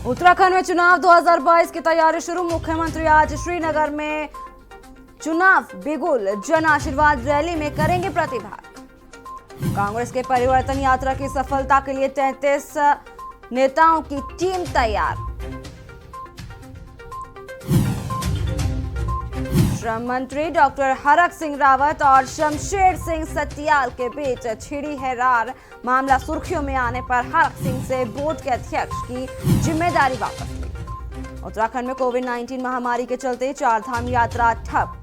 उत्तराखंड में चुनाव 2022 की तैयारी शुरू। मुख्यमंत्री आज श्रीनगर में चुनाव बिगुल जन आशीर्वाद रैली में करेंगे प्रतिभाग। कांग्रेस के परिवर्तन यात्रा की सफलता के लिए 33 नेताओं की टीम तैयार। श्रम मंत्री डॉक्टर हरक सिंह रावत और शमशेर सिंह सत्याल के बीच छिड़ी है रार। मामला सुर्खियों में आने पर हरक सिंह से बोर्ड के अध्यक्ष की जिम्मेदारी वापस ली। उत्तराखंड में कोविड-19 महामारी के चलते चारधाम यात्रा ठप।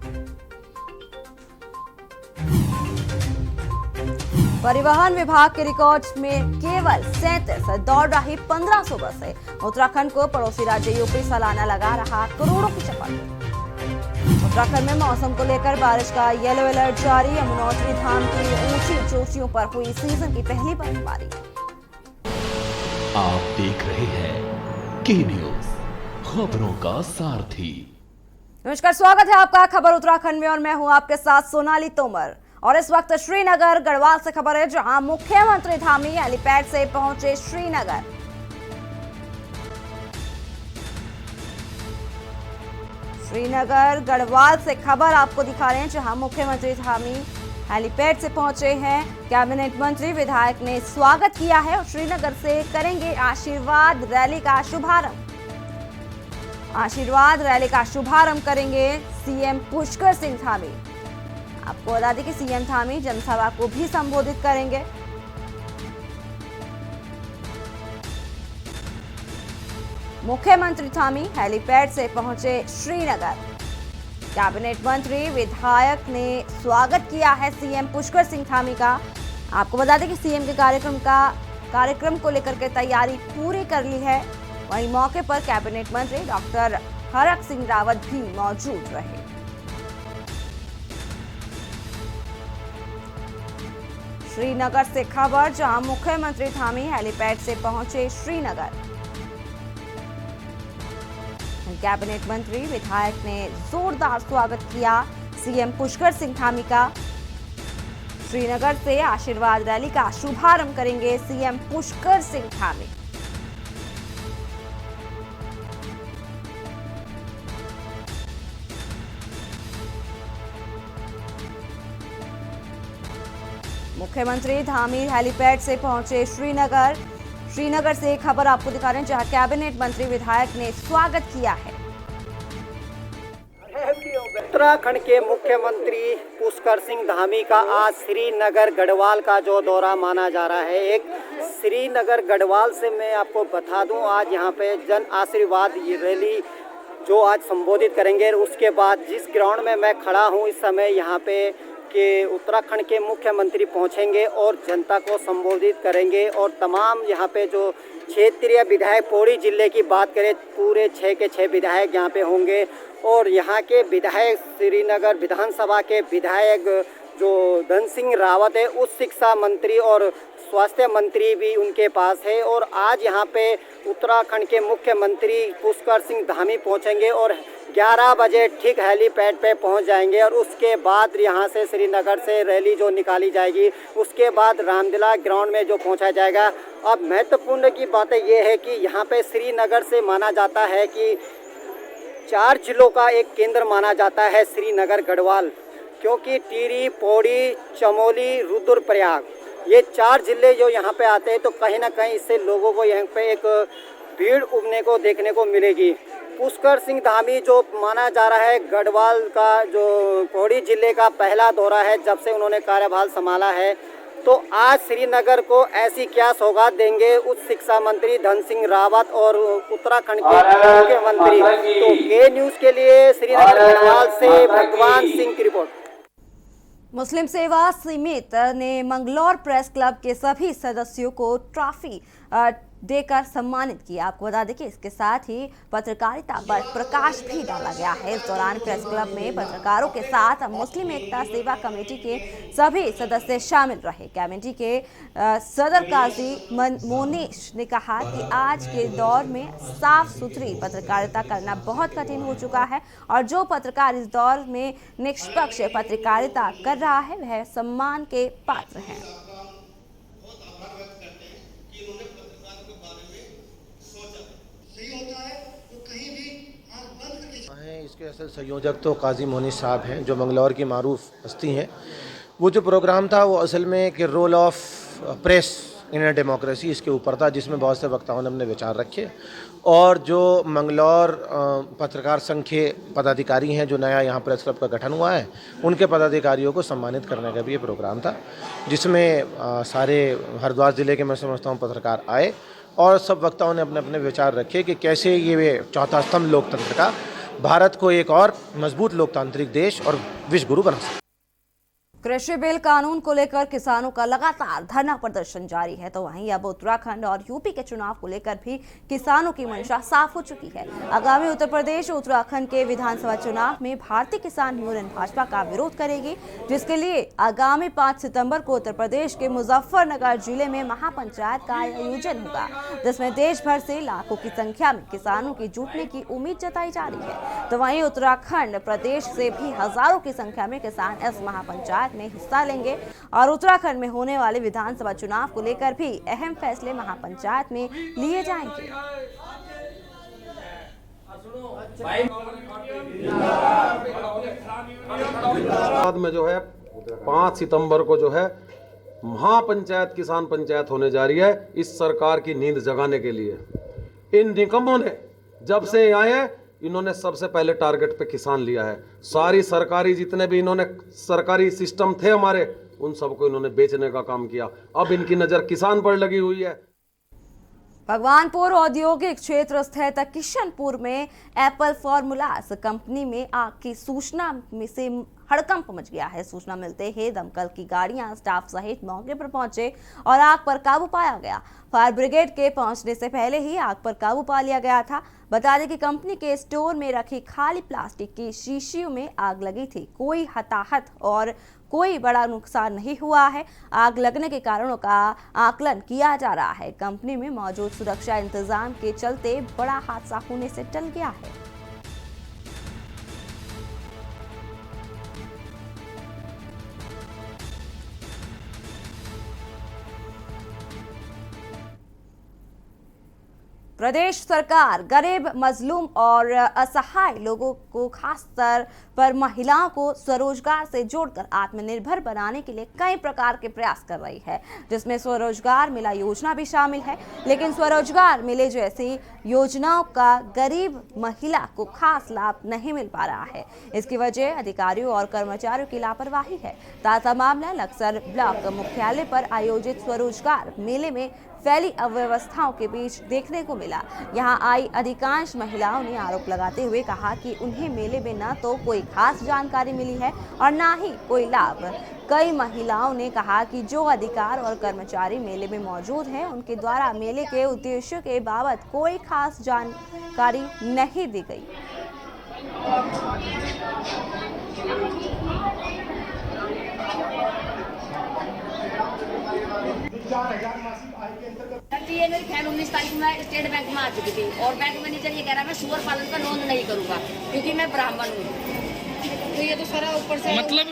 परिवहन विभाग के रिकॉर्ड में केवल 37 दौड़ रही 1500 बसें। उत्तराखंड को पड़ोसी राज्य यूपी सालाना लगा रहा करोड़ों की चपत। उत्तराखंड में मौसम को लेकर बारिश का येलो अलर्ट जारी। यमुनोत्री धाम की ऊंची चोटियों पर हुई सीजन की पहली बर्फबारी। आप देख रहे हैं के न्यूज, खबरों का सारथी। नमस्कार, स्वागत है आपका खबर उत्तराखंड में और मैं हूं आपके साथ सोनाली तोमर। और इस वक्त श्रीनगर गढ़वाल से खबर है, जहां मुख्यमंत्री धामी हेलीपैड से पहुंचे श्रीनगर। श्रीनगर गढ़वाल से खबर आपको दिखा रहे हैं, जहां मुख्यमंत्री धामी हेलीपैड से पहुंचे हैं। कैबिनेट मंत्री विधायक ने स्वागत किया है और श्रीनगर से करेंगे आशीर्वाद रैली का शुभारंभ। आशीर्वाद रैली का शुभारंभ करेंगे सीएम पुष्कर सिंह धामी। आपको बता दें कि सीएम धामी जनसभा को भी संबोधित करेंगे। मुख्यमंत्री धामी हेलीपैड से पहुंचे श्रीनगर। कैबिनेट मंत्री विधायक ने स्वागत किया है सीएम पुष्कर सिंह धामी का। आपको बता दें कि सीएम के कार्यक्रम को लेकर के तैयारी पूरी कर ली है। वहीं मौके पर कैबिनेट मंत्री डॉक्टर हरक सिंह रावत भी मौजूद रहे। श्रीनगर से खबर, जहां मुख्यमंत्री धामी हेलीपैड से पहुंचे श्रीनगर। कैबिनेट मंत्री विधायक ने जोरदार स्वागत किया सीएम पुष्कर सिंह धामी का। श्रीनगर से आशीर्वाद रैली का शुभारंभ करेंगे सीएम पुष्कर सिंह धामी। मुख्यमंत्री धामी हेलीपैड से पहुंचे श्रीनगर। श्रीनगर से खबर आपको दिखा रहे हैं, जहां कैबिनेट मंत्री विधायक ने स्वागत किया है। उत्तराखंड के मुख्यमंत्री पुष्कर सिंह धामी का आज श्रीनगर गढ़वाल का जो दौरा माना जा रहा है। एक श्रीनगर गढ़वाल से मैं आपको बता दूं, आज यहाँ पे जन आशीर्वाद रैली जो आज संबोधित करेंगे। उसके बाद जिस ग्राउंड में मैं खड़ा हूँ इस समय, यहाँ पे कि उत्तराखंड के मुख्यमंत्री पहुंचेंगे और जनता को संबोधित करेंगे। और तमाम यहाँ पे जो क्षेत्रीय विधायक, पौड़ी जिले की बात करें, पूरे 6 के 6 विधायक यहाँ पे होंगे। और यहाँ के विधायक, श्रीनगर विधानसभा के विधायक जो धन सिंह रावत है, उच्च शिक्षा मंत्री और स्वास्थ्य मंत्री भी उनके पास है। और आज यहाँ पे उत्तराखंड के मुख्यमंत्री पुष्कर सिंह धामी पहुँचेंगे और 11 बजे ठीक हेलीपैड पे पहुंच जाएंगे। और उसके बाद यहाँ से श्रीनगर से रैली जो निकाली जाएगी, उसके बाद रामलीला ग्राउंड में जो पहुंचा जाएगा। अब महत्वपूर्ण की बात ये है कि यहाँ पे श्रीनगर से माना जाता है कि 4 जिलों का एक केंद्र माना जाता है श्रीनगर गढ़वाल, क्योंकि टिहरी, पौड़ी, चमोली, रुद्रप्रयाग, ये 4 जिले जो यहाँ पे आते हैं, तो कहीं ना कहीं इससे लोगों को यहाँ पे एक भीड़ उमड़ने को देखने को मिलेगी। पुष्कर सिंह धामी जो माना जा रहा है गढ़वाल का, जो पौड़ी जिले का पहला दौरा है जब से उन्होंने कार्यभार संभाला है। तो आज श्रीनगर को ऐसी क्या सौगात देंगे उच्च शिक्षा मंत्री धन सिंह रावत और उत्तराखंड के मुख्यमंत्री। तो के न्यूज के लिए श्रीनगर गढ़वाल से भगवान सिंह की रिपोर्ट। मुस्लिम सेवा समिति ने मंगलौर प्रेस क्लब के सभी सदस्यों को ट्रॉफी देकर सम्मानित किया। आपको बता दें कि इसके साथ ही पत्रकारिता पर प्रकाश भी डाला गया है। इस दौरान प्रेस क्लब में पत्रकारों के साथ मुस्लिम एकता सेवा कमेटी के सभी सदस्य शामिल रहे। कमेटी के सदर काजी मोनीश ने कहा कि आज के दौर में साफ सुथरी पत्रकारिता करना बहुत कठिन हो चुका है और जो पत्रकार इस दौर में निष्पक्ष पत्रकारिता कर रहा है वह सम्मान के पात्र है। बहुत आभार व्यक्त करते हैं कि उन्होंने पत्रकारों के बारे में सोचा। इसके असल संयोजक तो काजी मोनिस साहब हैं, जो मंगलौर की मारूफ हस्ती हैं। वो जो प्रोग्राम था वो असल में कि role of press in democracy इसके ऊपर था, जिसमें बहुत से वक्ताओं ने अपने विचार रखे और जो मंगलौर पत्रकार संघ के पदाधिकारी हैं, जो नया यहाँ प्रेस क्लब का गठन हुआ है, उनके पदाधिकारियों को सम्मानित करने का भी ये प्रोग्राम था, जिसमें सारे हरिद्वार ज़िले के मैं समझता हूँ पत्रकार आए और सब वक्ताओं ने अपने अपने विचार रखे कि कैसे ये चौथा स्तंभ लोकतंत्र का भारत को एक और मजबूत लोकतांत्रिक देश और विश्व गुरु बना सकता। कृषि बिल कानून को लेकर किसानों का लगातार धरना प्रदर्शन जारी है, तो वहीं अब उत्तराखंड और यूपी के चुनाव को लेकर भी किसानों की मंशा साफ हो चुकी है। आगामी उत्तर प्रदेश और उत्तराखंड के विधानसभा चुनाव में भारतीय किसान यूनियन भाजपा का विरोध करेगी, जिसके लिए आगामी 5 सितंबर को उत्तर प्रदेश के मुजफ्फरनगर जिले में महापंचायत का आयोजन होगा, जिसमें देश भर से लाखों की संख्या में किसानों की जुटने की उम्मीद जताई जा रही है। तो वहीं उत्तराखंड प्रदेश से भी हजारों की संख्या में किसान इस महापंचायत में हिस्सा लेंगे और उत्तराखंड में होने वाले विधानसभा चुनाव को लेकर भी अहम फैसले महापंचायत में लिए जाएंगे। बाद में जो है 5 सितंबर को जो है महापंचायत किसान पंचायत होने जा रही है, इस सरकार की नींद जगाने के लिए। इन निकम्मों ने जब से आए हैं, इन्होंने सबसे पहले टारगेट पे किसान लिया है। सारी सरकारी जितने भी इन्होंने सरकारी सिस्टम थे हमारे, उन सबको इन्होंने बेचने का काम किया। अब इनकी नज़र किसान पर लगी हुई है। भगवानपुर औद्योगिक क्षेत्र स्थित किशनपुर में एप्पल फॉर्मूलास कंपनी में आग की सूचना में से हड़कंप मच गया है। सूचना मिलते ही दमकल की गाड़ियां स्टाफ सहित मौके पर पहुंचे और आग पर काबू पाया गया। फायर ब्रिगेड के पहुंचने से पहले ही आग पर काबू पा लिया गया था। बता दें कि कंपनी के स्टोर में रखी खाली प्लास्टिक की शीशियों में आग लगी थी। कोई हताहत और कोई बड़ा नुकसान नहीं हुआ है। आग लगने के कारणों का आकलन किया जा रहा है। कंपनी में मौजूद सुरक्षा इंतजाम के चलते बड़ा हादसा होने से टल गया है। प्रदेश सरकार गरीब, मजलूम और असहाय लोगों को खासकर पर महिलाओं को स्वरोजगार से जोड़कर आत्मनिर्भर बनाने के लिए कई प्रकार के प्रयास कर रही है, जिसमें स्वरोजगार मेला योजना भी शामिल है। लेकिन स्वरोजगार मेले जैसी योजनाओं का गरीब महिला को खास लाभ नहीं मिल पा रहा है। इसकी वजह अधिकारियों और कर्मचारियों की लापरवाही है। ताजा मामला लक्सर ब्लॉक मुख्यालय पर आयोजित स्वरोजगार मेले में फैली अव्यवस्थाओं के बीच देखने को मिला। यहां आई अधिकांश महिलाओं ने आरोप लगाते हुए कहा कि उन्हें मेले में न तो कोई खास जानकारी मिली है और न ही कोई लाभ। कई महिलाओं ने कहा कि जो अधिकार और कर्मचारी मेले में मौजूद हैं, उनके द्वारा मेले के उद्देश्यों के बाबत कोई खास जानकारी नहीं दी गई। ये मेरी खैर 19 तारीख में स्टेट बैंक में आ चुकी थी और बैंक मैनेजर ये कह रहा है मैं सुअर पालन पर लोन नहीं करूंगा क्योंकि मैं ब्राह्मण हूँ। तो ये तो सारा ऊपर से मतलब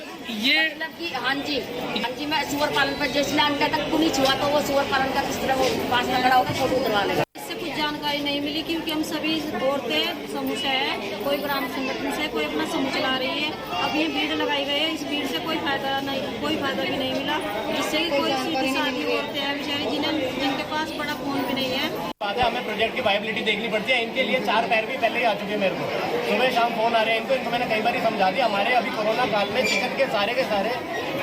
कि हाँ जी मैं सुअर पालन पर जिसने अंडा तक को नहीं छुआ तो वो सुअर पालन का किस तरह वो पास में खड़ा होकर फोटो उतरवा लेगा। इससे कुछ जानकारी नहीं मिली क्योंकि हम सभी औरतें समूह से है, कोई ग्राम संगठन से, कोई अपना समूह चला रही है। अब ये भीड़ लगाई गई है, इस भीड़ से कोई फायदा भी नहीं मिला, जिससे कि कोई सीधी सादी औरतें हैं बेचारी जिनके पास बड़ा फोन भी नहीं है। हमें प्रोजेक्ट की वायबिलिटी देखनी पड़ती है। इनके लिए 4 पैर भी पहले ही आ चुके हैं मेरे को, सुबह शाम फोन आ रहे हैं इनको मैंने कई बार समझा दिया। हमारे अभी कोरोना काल में चिकन के सारे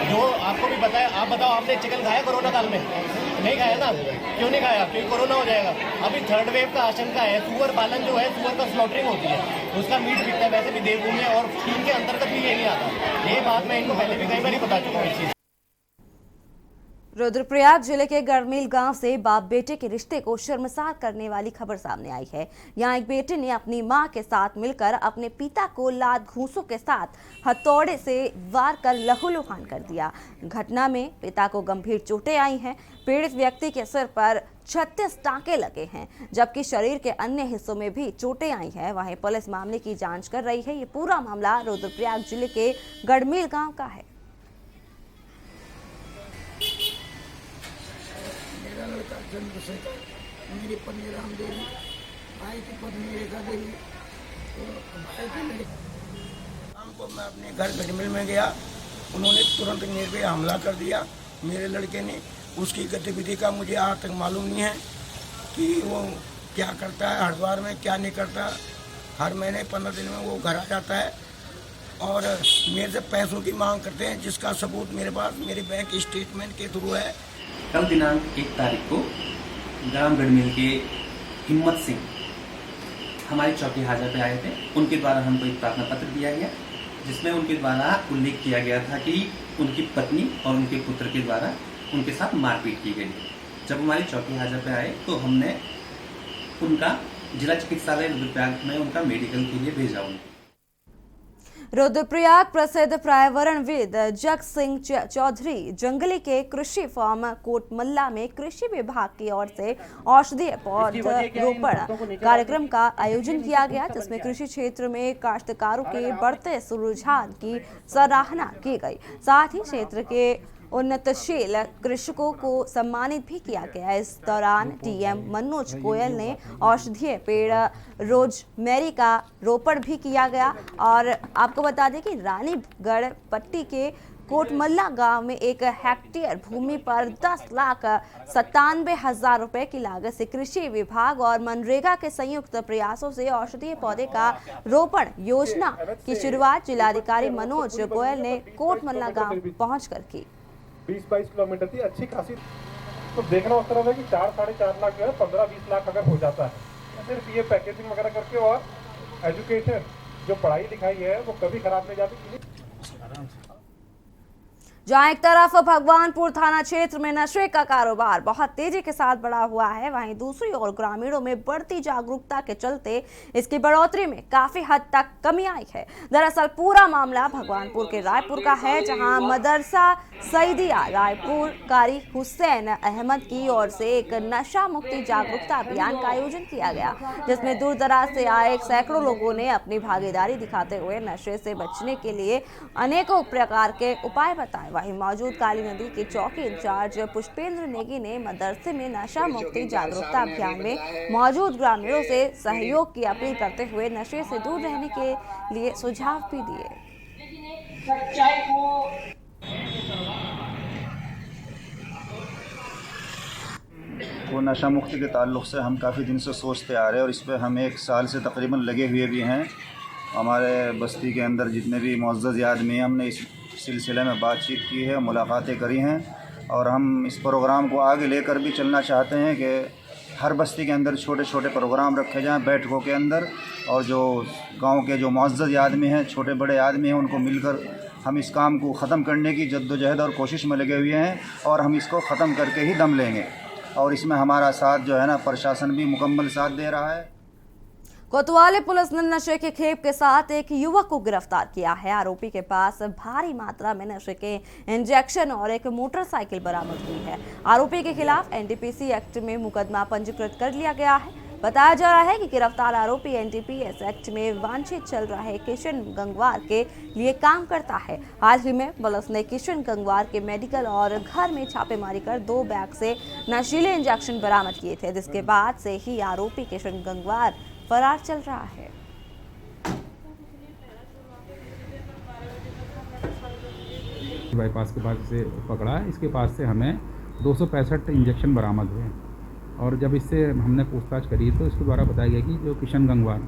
जो आपको भी पता है, आप बताओ आपने चिकन खाया कोरोना काल में? नहीं खाया ना, क्यों नहीं खाया? क्योंकि कोरोना हो जाएगा। अभी 3rd वेव का आशंका है। सुअर पालन जो है, सुअर का स्लॉटरिंग होती है, उसका मीट बिकता है। वैसे भी देवभूमि है और स्कीम के अंतर्गत भी ये नहीं आता। ये बात मैं इनको पहले भी कई बार बता चुका हूँ। इस चीज रुद्रप्रयाग जिले के गढ़मील गांव से बाप बेटे के रिश्ते को शर्मसार करने वाली खबर सामने आई है। यहां एक बेटे ने अपनी मां के साथ मिलकर अपने पिता को लात घूंसों के साथ हथौड़े से वार कर लहूलुहान कर दिया। घटना में पिता को गंभीर चोटें आई हैं। पीड़ित व्यक्ति के सिर पर 36 टांके लगे हैं, जबकि शरीर के अन्य हिस्सों में भी चोटें आई हैं। वहीं पुलिस मामले की जाँच कर रही है। ये पूरा मामला रुद्रप्रयाग जिले के गढ़मील गाँव का है। चंद्रशेखर, मेरी पत्नी राम देवी, भाई की पत्नी रेखा देवी, भाई की को मैं अपने घर गजमिल में गया, उन्होंने तुरंत मेरे पे हमला कर दिया मेरे लड़के ने। उसकी गतिविधि का मुझे आज तक मालूम नहीं है कि वो क्या करता है, हरिद्वार में क्या नहीं करता। हर महीने 15 दिन में वो घर आ जाता है और मेरे से पैसों की मांग करते हैं, जिसका सबूत मेरे पास मेरे बैंक स्टेटमेंट के थ्रू है। कल दिनांक 1 तारीख को ग्राम गढ़मिल के हिम्मत सिंह हमारी चौकी हाजर पे आए थे। उनके द्वारा हमको एक प्रार्थना पत्र दिया गया, जिसमें उनके द्वारा उल्लेख किया गया था कि उनकी पत्नी और उनके पुत्र के द्वारा उनके साथ मारपीट की गई। जब हमारी चौकी हाजर पे आए तो हमने उनका जिला चिकित्सालय रुद्रप्रयाग में उनका मेडिकल के लिए भेजा। रुद्रप्रयाग प्रसिद्ध पर्यावरणविद जग सिंह चौधरी जंगली के कृषि फार्म कोटमल्ला में कृषि विभाग की ओर से औषधीय पौधरोपण कार्यक्रम का आयोजन किया गया, जिसमें कृषि क्षेत्र में काश्तकारों के बढ़ते रुझान की सराहना की गई। साथ ही क्षेत्र के उन्नतशील कृषकों को सम्मानित भी किया गया। इस दौरान डीएम मनोज गोयल ने औषधीय पेड़ रोजमेरी का रोपण भी किया गया। और आपको बता दें कि रानीगढ़ पट्टी के कोटमल्ला गांव में 1 हेक्टेयर भूमि पर 10,97,000 रुपए की लागत से कृषि विभाग और मनरेगा के संयुक्त प्रयासों से औषधीय पौधे का रोपण योजना की शुरुआत जिलाधिकारी मनोज गोयल ने कोटमल्ला गांव पहुंचकर की। 20-22 किलोमीटर थी, अच्छी खासी। तो देखना उस तरह है कि 4-4.5 लाख जो है 15-20 लाख अगर हो जाता है, तो सिर्फ ये पैकेजिंग वगैरह करके और एजुकेशन जो पढ़ाई लिखाई है वो कभी खराब नहीं जाती। जहां एक तरफ भगवानपुर थाना क्षेत्र में नशे का कारोबार बहुत तेजी के साथ बढ़ा हुआ है, वहीं दूसरी ओर ग्रामीणों में बढ़ती जागरूकता के चलते इसकी बढ़ोतरी में काफी हद तक कमी आई है। दरअसल पूरा मामला भगवानपुर के रायपुर का है, जहां मदरसा सईदिया रायपुर कारी हुसैन अहमद की ओर से एक नशा मुक्ति जागरूकता अभियान का आयोजन किया गया, जिसमें दूर दराज से आए सैकड़ों लोगों ने अपनी भागीदारी दिखाते हुए नशे से बचने के लिए अनेकों प्रकार के उपाय बताए। वहीं मौजूद काली नदी के चौकी इंचार्ज पुष्पेंद्र नेगी ने मदरसे में नशा मुक्ति जागरूकता अभियान में मौजूद ग्रामीणों से सहयोग की अपील करते हुए नशे से दूर रहने के लिए सुझाव भी दिए। वो नशा मुक्ति के ताल्लुक़ से हम काफ़ी दिन से सोचते आ रहे हैं और इस पर हम 1 साल से तकरीबन लगे हुए भी हैं। हमारे बस्ती के अंदर जितने भी मुअज़्ज़ज़ आदमी हैं, हमने इस सिलसिले में बातचीत की है, मुलाकातें करी हैं और हम इस प्रोग्राम को आगे लेकर भी चलना चाहते हैं कि हर बस्ती के अंदर छोटे छोटे प्रोग्राम रखे जाएं बैठकों के अंदर, और जो गांव के जो मुअज़्ज़ज़ आदमी हैं, छोटे बड़े आदमी हैं, उनको मिलकर हम इस काम को ख़त्म करने की जद्दोजहद और कोशिश में लगे हुए हैं और हम इसको ख़त्म करके ही दम लेंगे। और इसमें हमारा साथ जो है ना, प्रशासन भी मुकम्मल साथ दे रहा है। कोतवाली पुलिस ने नशे के खेप के साथ एक युवक को गिरफ्तार किया है। आरोपी के पास भारी मात्रा में नशे के इंजेक्शन और एक मोटरसाइकिल बरामद हुई है। आरोपी के खिलाफ एनडीपीएस एक्ट में मुकदमा पंजीकृत कर लिया गया है। बताया जा रहा है कि गिरफ्तार आरोपी एनडीपीएस एक्ट में वांछित चल रहे किशन गंगवार के लिए काम करता है। हाल ही में पुलिस ने किशन गंगवार के मेडिकल और घर में छापेमारी कर 2 बैग से नशीले इंजेक्शन बरामद किए थे, जिसके बाद से ही आरोपी किशन गंगवार फरार चल रहा है। बाईपास के पास से पकड़ा, इसके पास से हमें 265 इंजेक्शन बरामद हुए और जब इससे हमने पूछताछ करी तो इसके द्वारा बताया गया कि जो किशन गंगवार,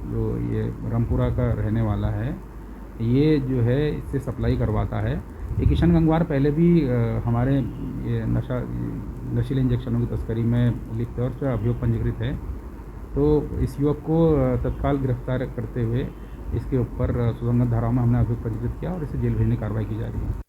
जो ये रामपुरा का रहने वाला है, ये जो है इससे सप्लाई करवाता है। ये किशन गंगवार पहले भी हमारे ये नशीले इंजेक्शनों की तस्करी में लिप्त है और अभियोग पंजीकृत है। तो इस युवक को तत्काल गिरफ्तार करते हुए इसके ऊपर सुसंगत धाराओं में हमने अभियोग पंजीकृत किया और इसे जेल भेजने की कार्रवाई की जा रही है।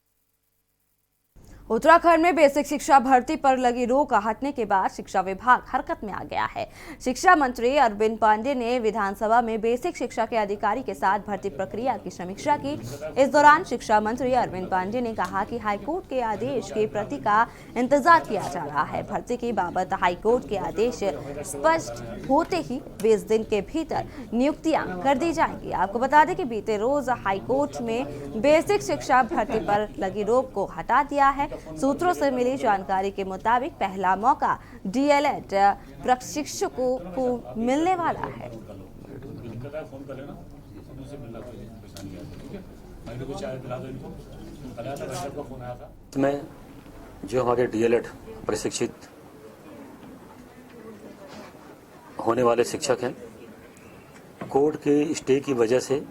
उत्तराखंड में बेसिक शिक्षा भर्ती पर लगी रोक हटने के बाद शिक्षा विभाग हरकत में आ गया है। शिक्षा मंत्री अरविंद पांडे ने विधानसभा में बेसिक शिक्षा के अधिकारी के साथ भर्ती प्रक्रिया की समीक्षा की। इस दौरान शिक्षा मंत्री अरविंद पांडे ने कहा कि हाईकोर्ट के आदेश की प्रति का इंतजार किया जा रहा है। भर्ती की बाबत हाईकोर्ट के आदेश स्पष्ट होते ही 20 दिन के भीतर नियुक्तियां कर दी जाएंगी। आपको बता दें कि बीते रोज हाईकोर्ट में बेसिक शिक्षा भर्ती पर लगी रोक को हटा दिया है। सूत्रों से मिली जानकारी के मुताबिक पहला मौका डीएलएड प्रशिक्षकों को मिलने वाला है। उनसे मिलना कोई परेशानी नहीं है, ठीक है। मैंने को चाय पिला दो इनको, कल आया था भाई का फोन आया था। मैं जो हमारे डीएलएड प्रशिक्षित होने वाले शिक्षक हैं, कोर्ट के स्टे की वजह से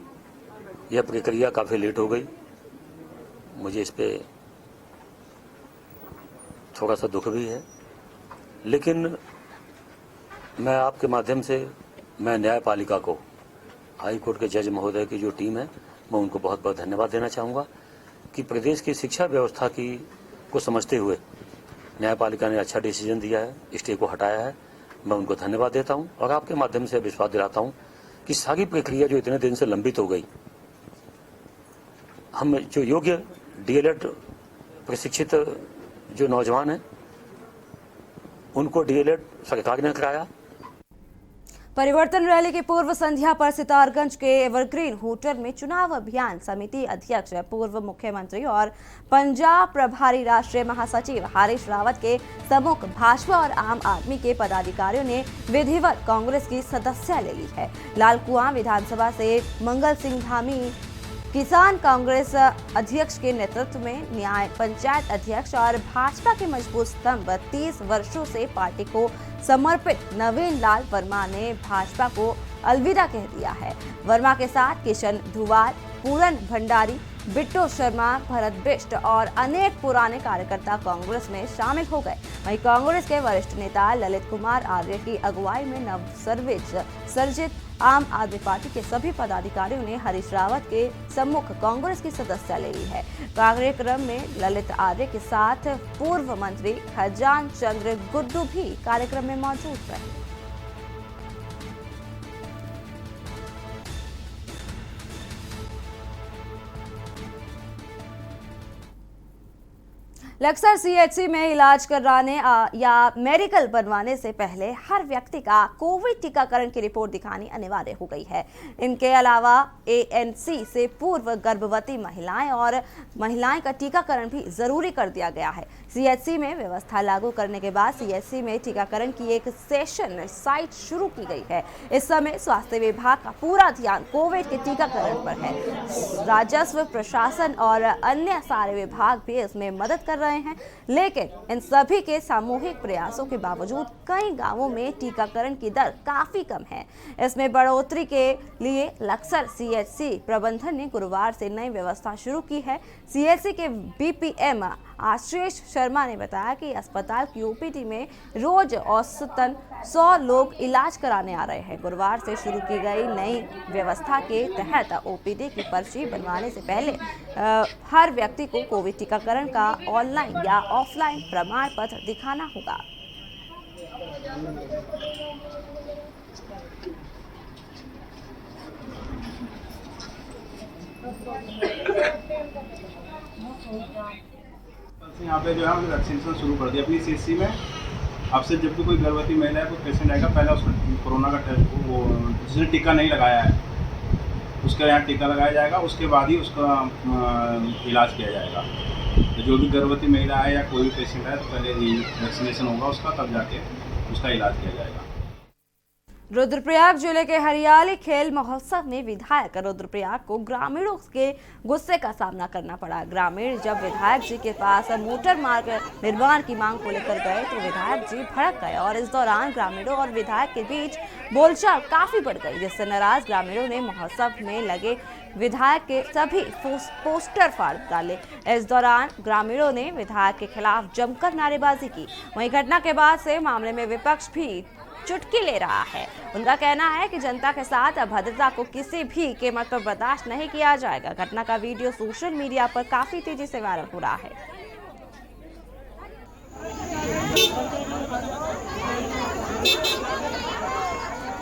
यह प्रक्रिया काफ़ी लेट हो गई। मुझे इस पे थोड़ा सा दुख भी है, लेकिन मैं आपके माध्यम से मैं न्यायपालिका को, हाई कोर्ट के जज महोदय की जो टीम है, मैं उनको बहुत बहुत धन्यवाद देना चाहूँगा कि प्रदेश की शिक्षा व्यवस्था को समझते हुए न्यायपालिका ने अच्छा डिसीजन दिया है, स्टे को हटाया है। मैं उनको धन्यवाद देता हूँ और आपके माध्यम से विश्वास दिलाता हूँ कि सारी प्रक्रिया जो इतने दिन से लंबित हो गई, हम जो योग्य डीएलएड प्रशिक्षित जो नौजवान हैं उनको डीएलएड सरकार ने कराया। परिवर्तन रैली की पूर्व संध्या पर सितारगंज के एवरग्रीन होटल में चुनाव अभियान समिति अध्यक्ष पूर्व मुख्यमंत्री और पंजाब प्रभारी राष्ट्रीय महासचिव हरीश रावत के सम्मुख भाजपा और आम आदमी के पदाधिकारियों ने विधिवत कांग्रेस की सदस्यता ले ली है। लालकुआं विधानसभा से मंगल सिंह धामी किसान कांग्रेस अध्यक्ष के नेतृत्व में न्याय पंचायत अध्यक्ष और भाजपा के मजबूत स्तंभ 30 वर्षों से पार्टी को समर्पित नवीन लाल वर्मा ने भाजपा को अलविदा कह दिया है। वर्मा के साथ किशन धुवार, पूरन भंडारी, बिट्टू शर्मा, भरत बिष्ट और अनेक पुराने कार्यकर्ता कांग्रेस में शामिल हो गए। वहीं कांग्रेस के वरिष्ठ नेता ललित कुमार आर्य की अगुवाई में नवसर्जित आम आदमी पार्टी के सभी पदाधिकारियों ने हरीश रावत के सम्मुख कांग्रेस की सदस्यता ले ली है। कार्यक्रम में ललित आर्य के साथ पूर्व मंत्री खजान चंद्र गुड्डू भी कार्यक्रम में मौजूद रहे। लक्सर सीएचसी में इलाज कराने या मेडिकल बनवाने से पहले हर व्यक्ति का कोविड टीकाकरण की रिपोर्ट दिखानी अनिवार्य हो गई है। इनके अलावा एएनसी से पूर्व गर्भवती महिलाएं और महिलाएं का टीकाकरण भी जरूरी कर दिया गया है। सीएचसी में व्यवस्था लागू करने के बाद सीएचसी में टीकाकरण की एक सेशन साइट शुरू की गई है। इस समय स्वास्थ्य विभाग का पूरा ध्यान कोविड के टीकाकरण पर है। राजस्व, प्रशासन और अन्य सारे विभाग भी इसमें मदद कर रहे हैं, लेकिन इन सभी के सामूहिक प्रयासों के बावजूद कई गांवों में टीकाकरण की दर काफी कम है। इसमें बढ़ोतरी के लिए लक्सर सीएचसी प्रबंधन ने गुरुवार से नई व्यवस्था शुरू की है। सीएचसी के बीपीएम आशीष शर्मा ने बताया कि अस्पताल की ओपीडी में रोज औसतन 100 लोग इलाज कराने आ रहे हैं। गुरुवार से शुरू की गई नई व्यवस्था के तहत ओपीडी की पर्ची बनवाने से पहले हर व्यक्ति को कोविड टीकाकरण का ऑनलाइन या ऑफलाइन प्रमाण पत्र दिखाना होगा। यहाँ पे जो है हमने वैक्सीनेशन शुरू कर दिया अपनी सीएचसी में। अब से जब भी कोई गर्भवती महिला है, कोई पेशेंट आएगा, पहले उसको कोरोना का टेस्ट, वो जिसने टीका नहीं लगाया है उसका यहाँ टीका लगाया जाएगा, उसके बाद ही उसका इलाज किया जाएगा। तो जो भी गर्भवती महिला है या कोई भी पेशेंट है तो पहले वैक्सीनेशन होगा उसका, तब जाके उसका इलाज किया जाएगा। रुद्रप्रयाग जिले के हरियाली खेल महोत्सव में विधायक रुद्रप्रयाग को ग्रामीणों के गुस्से का सामना करना पड़ा। ग्रामीण जब विधायक जी के पास मोटर मार्ग निर्माण की मांग को लेकर गए तो विधायक जी भड़क गए और इस दौरान ग्रामीणों और विधायक के बीच बोलचाल काफी बढ़ गई, जिससे नाराज ग्रामीणों ने महोत्सव में लगे विधायक के सभी पोस्टर फाड़ डाले। इस दौरान ग्रामीणों ने विधायक के खिलाफ जमकर नारेबाजी की। वहीं घटना के बाद से मामले में विपक्ष भी चुटकी ले रहा है। उनका कहना है कि जनता के साथ अभद्रता को किसी भी कीमत पर बर्दाश्त नहीं किया जाएगा। घटना का वीडियो सोशल मीडिया पर काफी तेजी से वायरल हो रहा है।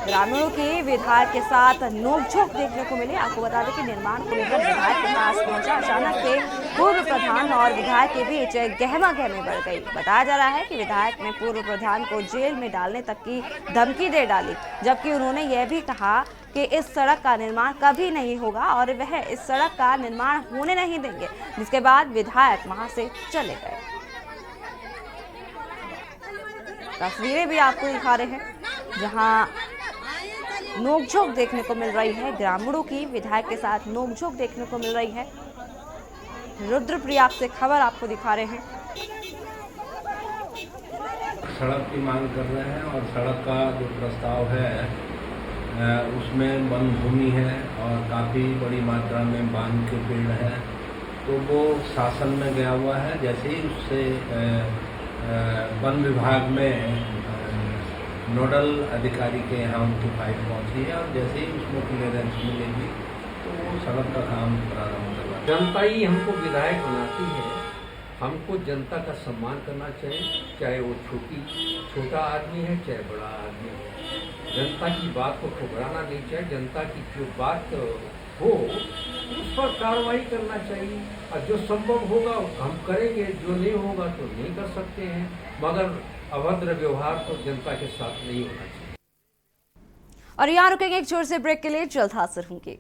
ग्रामीणों की विधायक के साथ नोकझोंक देखने को मिली। आपको बता दें कि निर्माण को लेकर विधायक के पास पहुंचा अचानक से पूर्व प्रधान और विधायक के बीच गहमागहमी बढ़ गई। बताया जा रहा है कि विधायक ने पूर्व प्रधान को जेल में डालने तक की धमकी दे डाली, जबकि उन्होंने यह भी कहा कि इस सड़क का निर्माण कभी नहीं होगा और वह इस सड़क का निर्माण होने नहीं देंगे, जिसके बाद विधायक वहां से चले गए। तस्वीरें भी आपको दिखा रहे हैं जहां नोकझोंक देखने को मिल रही है। ग्रामीणों की विधायक के साथ नोकझोंक देखने को मिल रही है। रुद्रप्रयाग से खबर आपको दिखा रहे हैं। सड़क की मांग कर रहे हैं और सड़क का जो प्रस्ताव है उसमें वन भूमि है और काफ़ी बड़ी मात्रा में बांध के पेड़ हैं, तो वो शासन में गया हुआ है। जैसे ही उससे वन विभाग में नोडल अधिकारी के यहाँ उनकी फाइल पहुँची है और जैसे ही उसमें क्लियरेंस मिलेगी तो वो सड़क का काम प्रारंभ करवा। जनता ही हमको विधायक बनाती है, हमको जनता का सम्मान करना चाहिए, चाहे वो छोटा आदमी है चाहे बड़ा आदमी है। जनता की बात को ठुकराना नहीं चाहिए, जनता की जो बात हो उस पर कार्रवाई करना चाहिए और जो संभव होगा हम करेंगे, जो नहीं होगा तो नहीं कर सकते हैं, मगर अभद्र व्यवहार तो जनता के साथ नहीं होना चाहिए। और यहाँ रुकेंगे एक छोटे से ब्रेक के लिए, जल्द हाजिर होंगे।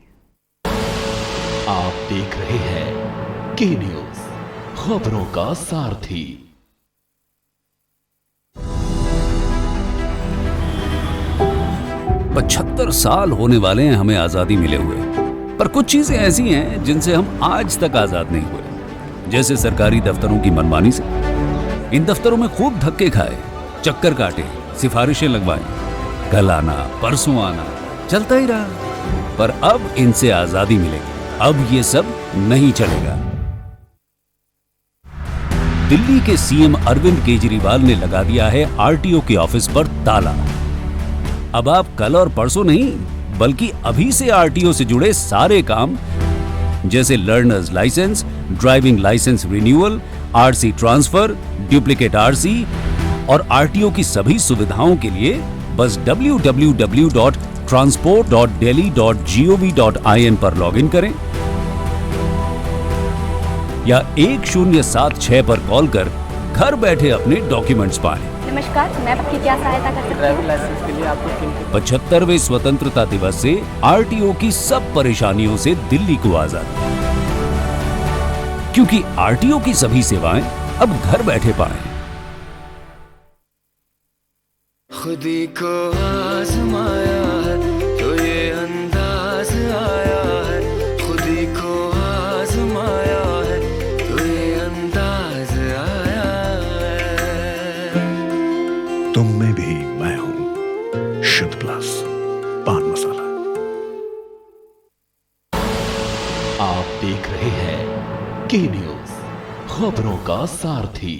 आप देख रहे हैं के न्यूज, खबरों का सारथी। 75 साल होने वाले हैं हमें आजादी मिले हुए, पर कुछ चीजें ऐसी हैं जिनसे हम आज तक आजाद नहीं हुए। जैसे सरकारी दफ्तरों की मनमानी से। इन दफ्तरों में खूब धक्के खाए, चक्कर काटे, सिफारिशें लगवाई, कल आना परसों आना, चलता ही रहा। पर अब इनसे आजादी मिलेगी, अब ये सब नहीं चलेगा। दिल्ली के सीएम अरविंद केजरीवाल ने लगा दिया है आरटीओ के ऑफिस पर ताला। अब आप कल और परसों नहीं बल्कि अभी से आरटीओ से जुड़े सारे काम जैसे learners licence, driving licence renewal, RC transfer, duplicate RC और आरटीओ की सभी सुविधाओं के लिए बस www.transport.delhi.gov.in पर लॉगिन करें या 1076 पर कॉल कर घर बैठे अपने डॉक्यूमेंट्स पाएं। नमस्कार, मैं आपकी क्या सहायता कर सकती हूँ? ड्राइविंग लाइसेंस के लिए आपको 75वें स्वतंत्रता दिवस से आरटीओ की सब परेशानियों से दिल्ली को आजाद, क्योंकि आरटीओ की सभी सेवाएं अब घर बैठे पाएं। खुदी को आजमाया है तो ये अंदाज आया है, खुदी को आजमाया है तो ये अंदाज आया है। तुम में भी मैं हूं, शुद्ध प्लस पान मसाला। आप देख रहे हैं के न्यूज, खबरों का सारथी।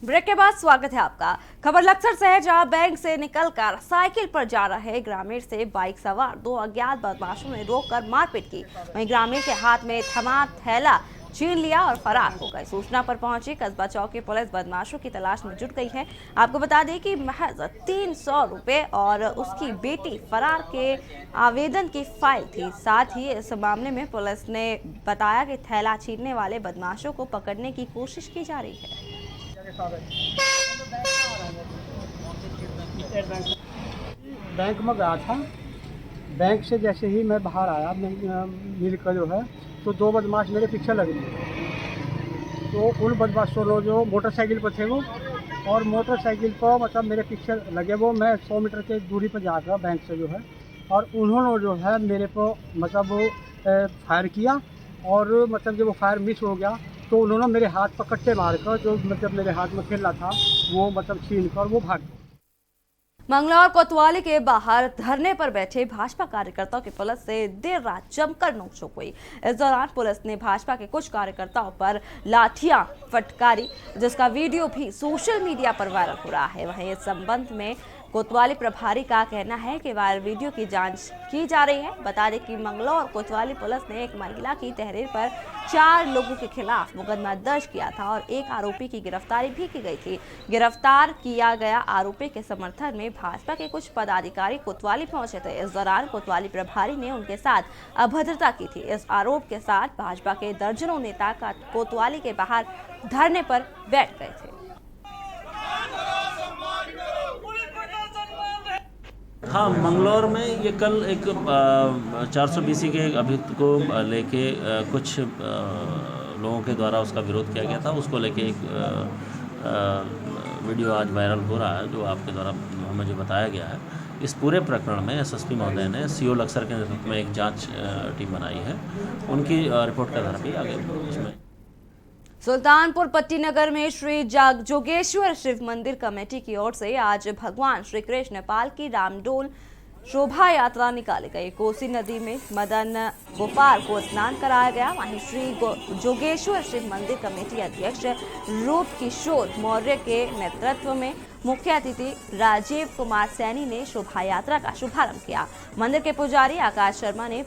ब्रेक के बाद स्वागत है आपका। खबर लक्सर से है, जहां बैंक से निकलकर साइकिल पर जा रहे ग्रामीण से बाइक सवार 2 अज्ञात बदमाशों ने रोककर मारपीट की। वहीं ग्रामीण के हाथ में थमा थैला छीन लिया और फरार हो गए। सूचना पर पहुंची कस्बा चौकी पुलिस बदमाशों की तलाश में जुट गई है। आपको बता दें कि महज 300 रुपए और उसकी बेटी फरार के आवेदन की फाइल थी। साथ ही इस मामले में पुलिस ने बताया कि थैला छीनने वाले बदमाशों को पकड़ने की कोशिश की जा रही है। बैंक में गया था, बैंक से जैसे ही मैं बाहर आया मिल कर जो है तो 2 बदमाश मेरे पीछे लग गए। तो उन बदमाशों ने जो मोटरसाइकिल पर थे वो और मोटरसाइकिल पर मतलब मेरे पीछे लगे वो, मैं 100 मीटर की दूरी पर जाकर बैंक से जो है और उन्होंने जो है मेरे को मतलब फायर किया और मतलब जब वो फायर मिस हो गया तो उन्होंने मेरे हाथ पर कट्टे मारकर जो मतलब मेरे हाथ में खेला था वो मतलब छीन कर वो भाग गए। मंगलौर कोतवाली के बाहर धरने पर बैठे भाजपा कार्यकर्ताओं की पुलिस से देर रात जमकर नोकझोंक हुई। इस दौरान पुलिस ने भाजपा के कुछ कार्यकर्ताओं पर लाठियां फटकारी, जिसका वीडियो भी सोशल मीडिया पर वायरल हो रहा है। वहीं इस संबंध में कोतवाली प्रभारी का कहना है कि वायरल वीडियो की जांच की जा रही है। बता दें कि मंगलौर कोतवाली पुलिस ने एक महिला की तहरीर पर 4 लोगों के खिलाफ मुकदमा दर्ज किया था और एक आरोपी की गिरफ्तारी भी की गई थी। गिरफ्तार किया गया आरोपी के समर्थन में भाजपा के कुछ पदाधिकारी कोतवाली पहुंचे थे। इस दौरान कोतवाली प्रभारी ने उनके साथ अभद्रता की थी। इस आरोप के साथ भाजपा के दर्जनों नेता कोतवाली के बाहर धरने पर बैठ गए थे। हाँ, मंगलौर में ये कल एक 420 के अभियुक्त को लेके कुछ लोगों के द्वारा उसका विरोध किया गया था। उसको लेके एक वीडियो आज वायरल हो रहा है जो आपके द्वारा हमें जो बताया गया है। इस पूरे प्रकरण में एसएसपी महोदय ने सीओ लक्सर के नेतृत्व में एक जांच टीम बनाई है। उनकी रिपोर्ट के आधार पर आगे इसमें सुल्तानपुर पट्टी नगर में श्री जोगेश्वर शिव मंदिर कमेटी की ओर से आज भगवान श्री कृष्ण पाल की रामडोल शोभा यात्रा निकाली गई। कोसी नदी में मदन गोपाल को स्नान कराया गया। वहीं श्री जोगेश्वर शिव मंदिर कमेटी अध्यक्ष रूप किशोर मौर्य के नेतृत्व में मुख्य अतिथि राजीव कुमार सैनी ने शोभा यात्रा का शुभारंभ किया। मंदिर के पुजारी आकाश शर्मा ने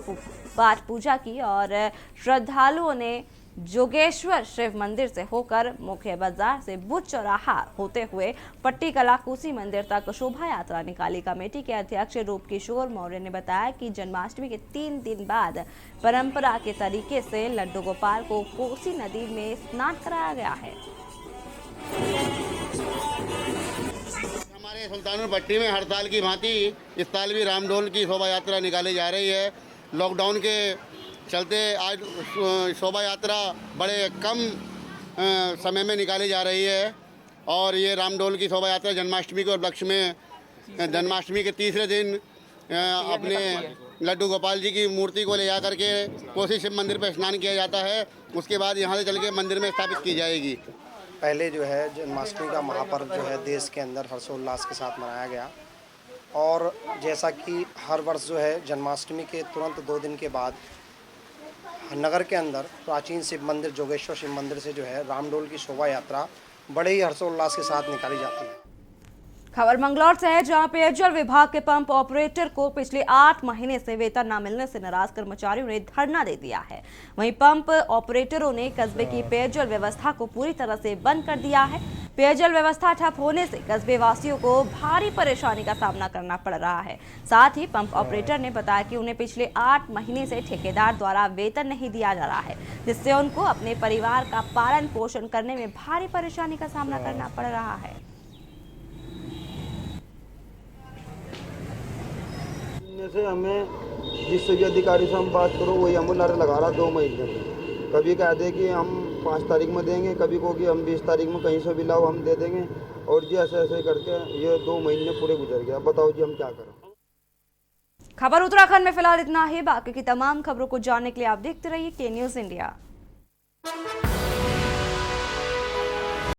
पाठ पूजा की और श्रद्धालुओं ने जोगेश्वर शिव मंदिर से होकर मुख्य बाजार से बुद्ध चौराहा होते हुए पट्टी कला कोसी मंदिर तक शोभा यात्रा निकाली। कमेटी के अध्यक्ष रूप किशोर मौर्य ने बताया कि जन्माष्टमी के 3 दिन बाद परंपरा के तरीके से लड्डू गोपाल को कोसी नदी में स्नान कराया गया है। हमारे सुल्तानपुर पट्टी में हर साल की भांति इस साल भी रामडोल की शोभा यात्रा निकाली जा रही है। लॉकडाउन के चलते आज शोभा यात्रा बड़े कम समय में निकाली जा रही है और ये रामडोल की शोभा यात्रा जन्माष्टमी के उपलक्ष्य में जन्माष्टमी के तीसरे दिन अपने लड्डू गोपाल जी की मूर्ति को ले जा करके कोसी शिव मंदिर पर स्नान किया जाता है। उसके बाद यहाँ से चल के मंदिर में स्थापित की जाएगी। पहले जो है जन्माष्टमी का महापर्व जो है देश के अंदर हर्षोल्लास के साथ मनाया गया और जैसा कि हर वर्ष जो है जन्माष्टमी के तुरंत 2 दिन के बाद नगर के अंदर प्राचीन शिव मंदिर जोगेश्वर शिव मंदिर से जो है रामडोल की शोभा यात्रा बड़े ही हर्षोल्लास के साथ निकाली जाती है। खबर मंगलौर से है, जहां पेयजल विभाग के पंप ऑपरेटर को पिछले 8 महीने से वेतन न मिलने से नाराज कर्मचारियों ने धरना दे दिया है। वहीं पंप ऑपरेटरों ने कस्बे की पेयजल व्यवस्था को पूरी तरह से बंद कर दिया है। पेयजल व्यवस्था ठप होने से कस्बे वासियों को भारी परेशानी का सामना करना पड़ रहा है। साथ ही पंप ऑपरेटर ने बताया कि उन्हें पिछले 8 महीने से ठेकेदार द्वारा वेतन नहीं दिया जा रहा है, जिससे उनको अपने परिवार का पालन पोषण करने में भारी परेशानी का सामना करना पड़ रहा है। से हमें जिससे भी अधिकारी से हम बात करो वही हमें लड़ लगा रहा 2 महीने में। कभी कह दे कि हम 5 तारीख में देंगे, कभी को कि हम 20 तारीख में कहीं से भी लाओ हम दे देंगे और जी ऐसे ऐसे करके ये 2 महीने पूरे गुजर गया। बताओ जी हम क्या करें। खबर उत्तराखंड में फिलहाल इतना ही। बाकी की तमाम खबरों को जानने के लिए आप देखते रहिए के न्यूज़ इंडिया।